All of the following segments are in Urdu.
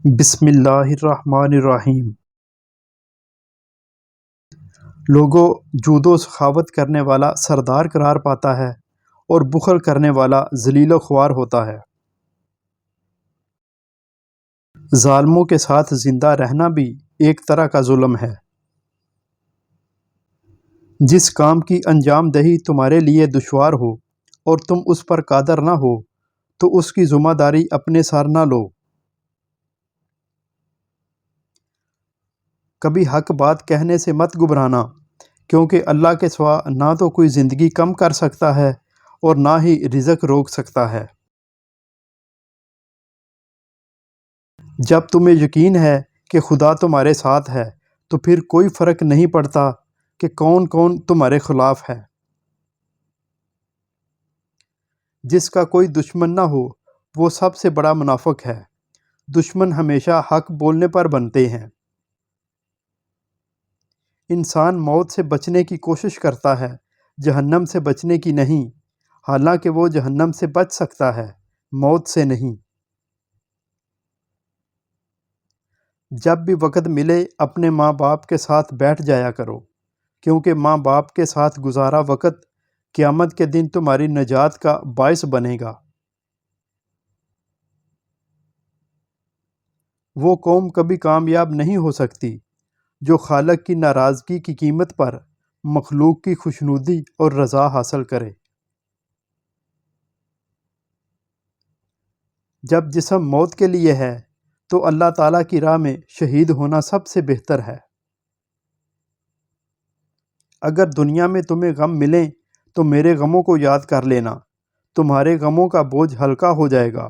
بسم اللہ الرحمن الرحیم۔ لوگوں، جود و سخاوت کرنے والا سردار قرار پاتا ہے اور بخل کرنے والا ذلیل و خوار ہوتا ہے۔ ظالموں کے ساتھ زندہ رہنا بھی ایک طرح کا ظلم ہے۔ جس کام کی انجام دہی تمہارے لیے دشوار ہو اور تم اس پر قادر نہ ہو تو اس کی ذمہ داری اپنے سر نہ لو۔ کبھی حق بات کہنے سے مت گھبرانا، کیونکہ اللہ کے سوا نہ تو کوئی زندگی کم کر سکتا ہے اور نہ ہی رزق روک سکتا ہے۔ جب تمہیں یقین ہے کہ خدا تمہارے ساتھ ہے تو پھر کوئی فرق نہیں پڑتا کہ کون کون تمہارے خلاف ہے۔ جس کا کوئی دشمن نہ ہو وہ سب سے بڑا منافق ہے۔ دشمن ہمیشہ حق بولنے پر بنتے ہیں۔ انسان موت سے بچنے کی کوشش کرتا ہے، جہنم سے بچنے کی نہیں، حالانکہ وہ جہنم سے بچ سکتا ہے، موت سے نہیں۔ جب بھی وقت ملے اپنے ماں باپ کے ساتھ بیٹھ جایا کرو، کیونکہ ماں باپ کے ساتھ گزارا وقت قیامت کے دن تمہاری نجات کا باعث بنے گا۔ وہ قوم کبھی کامیاب نہیں ہو سکتی جو خالق کی ناراضگی کی قیمت پر مخلوق کی خوشنودی اور رضا حاصل کرے۔ جب جسم موت کے لیے ہے تو اللہ تعالیٰ کی راہ میں شہید ہونا سب سے بہتر ہے۔ اگر دنیا میں تمہیں غم ملیں تو میرے غموں کو یاد کر لینا، تمہارے غموں کا بوجھ ہلکا ہو جائے گا۔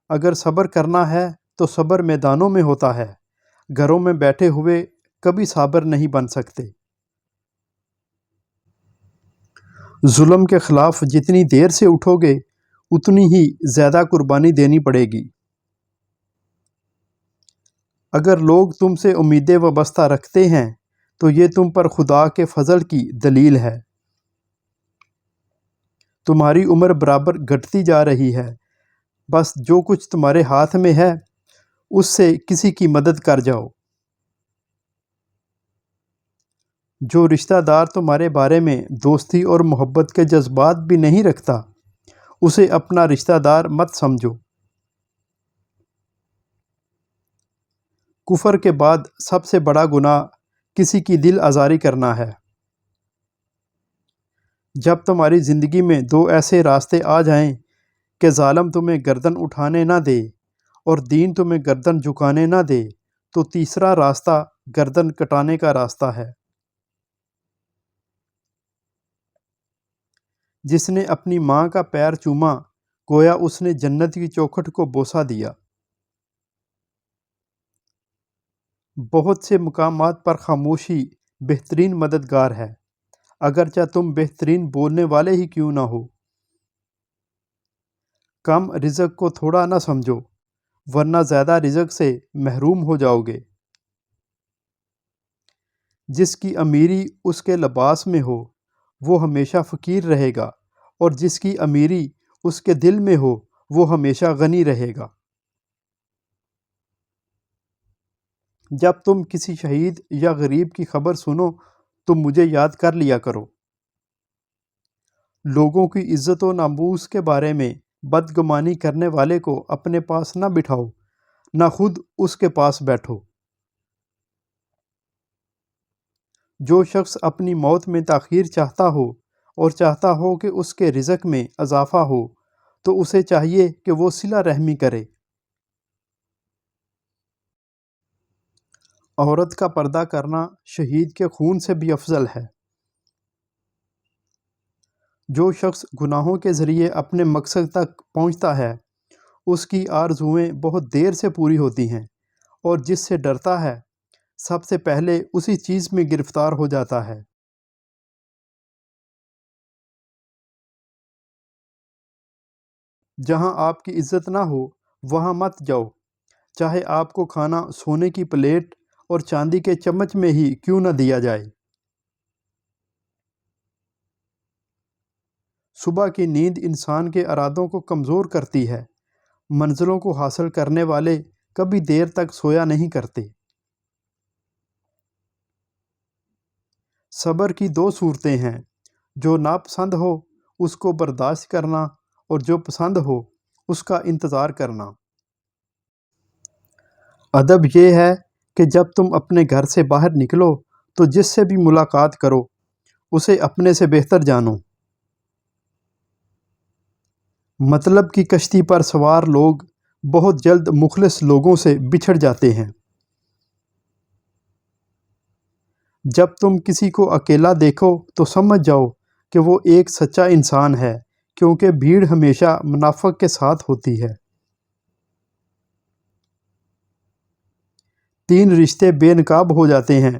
اگر صبر کرنا ہے تو صبر میدانوں میں ہوتا ہے، گھروں میں بیٹھے ہوئے کبھی صابر نہیں بن سکتے۔ ظلم کے خلاف جتنی دیر سے اٹھو گے اتنی ہی زیادہ قربانی دینی پڑے گی۔ اگر لوگ تم سے امیدیں وابستہ رکھتے ہیں تو یہ تم پر خدا کے فضل کی دلیل ہے۔ تمہاری عمر برابر گھٹتی جا رہی ہے، بس جو کچھ تمہارے ہاتھ میں ہے اس سے کسی کی مدد کر جاؤ۔ جو رشتہ دار تمہارے بارے میں دوستی اور محبت کے جذبات بھی نہیں رکھتا اسے اپنا رشتہ دار مت سمجھو۔ کفر کے بعد سب سے بڑا گناہ کسی کی دل آزاری کرنا ہے۔ جب تمہاری زندگی میں دو ایسے راستے آ جائیں کہ ظالم تمہیں گردن اٹھانے نہ دے اور دین تمہیں گردن جھکانے نہ دے تو تیسرا راستہ گردن کٹانے کا راستہ ہے۔ جس نے اپنی ماں کا پیر چوما گویا اس نے جنت کی چوکھٹ کو بوسہ دیا۔ بہت سے مقامات پر خاموشی بہترین مددگار ہے، اگرچہ تم بہترین بولنے والے ہی کیوں نہ ہو۔ کم رزق کو تھوڑا نہ سمجھو، ورنہ زیادہ رزق سے محروم ہو جاؤ گے۔ جس کی امیری اس کے لباس میں ہو وہ ہمیشہ فقیر رہے گا، اور جس کی امیری اس کے دل میں ہو وہ ہمیشہ غنی رہے گا۔ جب تم کسی شہید یا غریب کی خبر سنو تو مجھے یاد کر لیا کرو۔ لوگوں کی عزت و ناموس کے بارے میں بدگمانی کرنے والے کو اپنے پاس نہ بٹھاؤ، نہ خود اس کے پاس بیٹھو۔ جو شخص اپنی موت میں تاخیر چاہتا ہو اور چاہتا ہو کہ اس کے رزق میں اضافہ ہو تو اسے چاہیے کہ وہ صلہ رحمی کرے۔ عورت کا پردہ کرنا شہید کے خون سے بھی افضل ہے۔ جو شخص گناہوں کے ذریعے اپنے مقصد تک پہنچتا ہے اس کی آرزوئیں بہت دیر سے پوری ہوتی ہیں، اور جس سے ڈرتا ہے سب سے پہلے اسی چیز میں گرفتار ہو جاتا ہے۔ جہاں آپ کی عزت نہ ہو وہاں مت جاؤ، چاہے آپ کو کھانا سونے کی پلیٹ اور چاندی کے چمچ میں ہی کیوں نہ دیا جائے۔ صبح کی نیند انسان کے ارادوں کو کمزور کرتی ہے، منزلوں کو حاصل کرنے والے کبھی دیر تک سویا نہیں کرتے۔ صبر کی دو صورتیں ہیں، جو ناپسند ہو اس کو برداشت کرنا اور جو پسند ہو اس کا انتظار کرنا۔ ادب یہ ہے کہ جب تم اپنے گھر سے باہر نکلو تو جس سے بھی ملاقات کرو اسے اپنے سے بہتر جانو۔ مطلب کی کشتی پر سوار لوگ بہت جلد مخلص لوگوں سے بچھڑ جاتے ہیں۔ جب تم کسی کو اکیلا دیکھو تو سمجھ جاؤ کہ وہ ایک سچا انسان ہے، کیونکہ بھیڑ ہمیشہ منافق کے ساتھ ہوتی ہے۔ 3 رشتے بے نقاب ہو جاتے ہیں: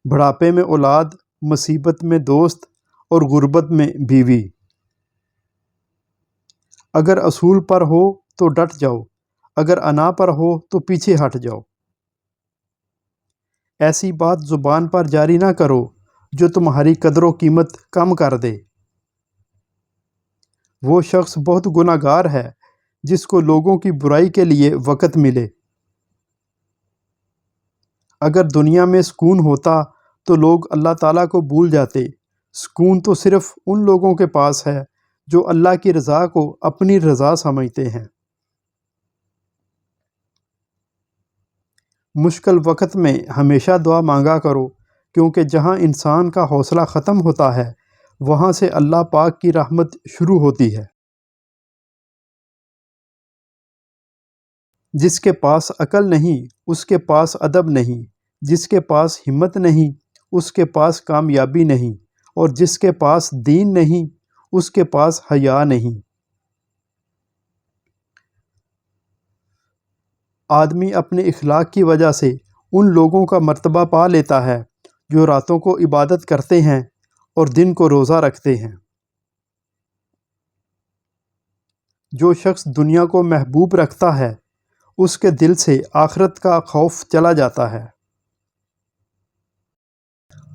بڑھاپے میں اولاد، مصیبت میں دوست اور غربت میں بیوی۔ اگر اصول پر ہو تو ڈٹ جاؤ، اگر انا پر ہو تو پیچھے ہٹ جاؤ۔ ایسی بات زبان پر جاری نہ کرو جو تمہاری قدر و قیمت کم کر دے۔ وہ شخص بہت گناہ گار ہے جس کو لوگوں کی برائی کے لیے وقت ملے۔ اگر دنیا میں سکون ہوتا تو لوگ اللہ تعالیٰ کو بھول جاتے۔ سکون تو صرف ان لوگوں کے پاس ہے جو اللہ کی رضا کو اپنی رضا سمجھتے ہیں۔ مشکل وقت میں ہمیشہ دعا مانگا کرو، کیونکہ جہاں انسان کا حوصلہ ختم ہوتا ہے وہاں سے اللہ پاک کی رحمت شروع ہوتی ہے۔ جس کے پاس عقل نہیں اس کے پاس ادب نہیں، جس کے پاس ہمت نہیں اس کے پاس کامیابی نہیں، اور جس کے پاس دین نہیں اس کے پاس حیا نہیں۔ آدمی اپنے اخلاق کی وجہ سے ان لوگوں کا مرتبہ پا لیتا ہے جو راتوں کو عبادت کرتے ہیں اور دن کو روزہ رکھتے ہیں۔ جو شخص دنیا کو محبوب رکھتا ہے اس کے دل سے آخرت کا خوف چلا جاتا ہے۔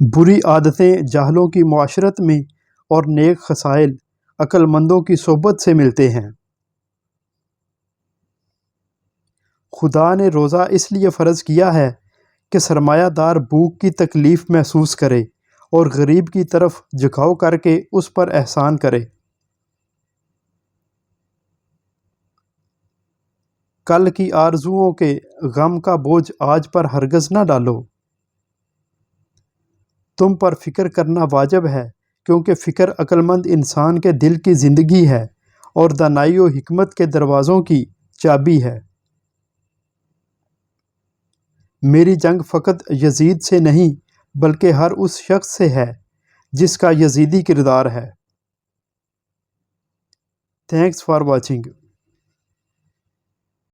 بری عادتیں جاہلوں کی معاشرت میں اور نیک خصائل عقل مندوں کی صحبت سے ملتے ہیں۔ خدا نے روزہ اس لیے فرض کیا ہے کہ سرمایہ دار بھوک کی تکلیف محسوس کرے اور غریب کی طرف جھکاؤ کر کے اس پر احسان کرے۔ کل کی آرزوؤں کے غم کا بوجھ آج پر ہرگز نہ ڈالو۔ تم پر فکر کرنا واجب ہے، کیونکہ فکر عقل مند انسان کے دل کی زندگی ہے اور دانائی و حکمت کے دروازوں کی چابی ہے۔ میری جنگ فقط یزید سے نہیں بلکہ ہر اس شخص سے ہے جس کا یزیدی کردار ہے۔ Thanks for watching.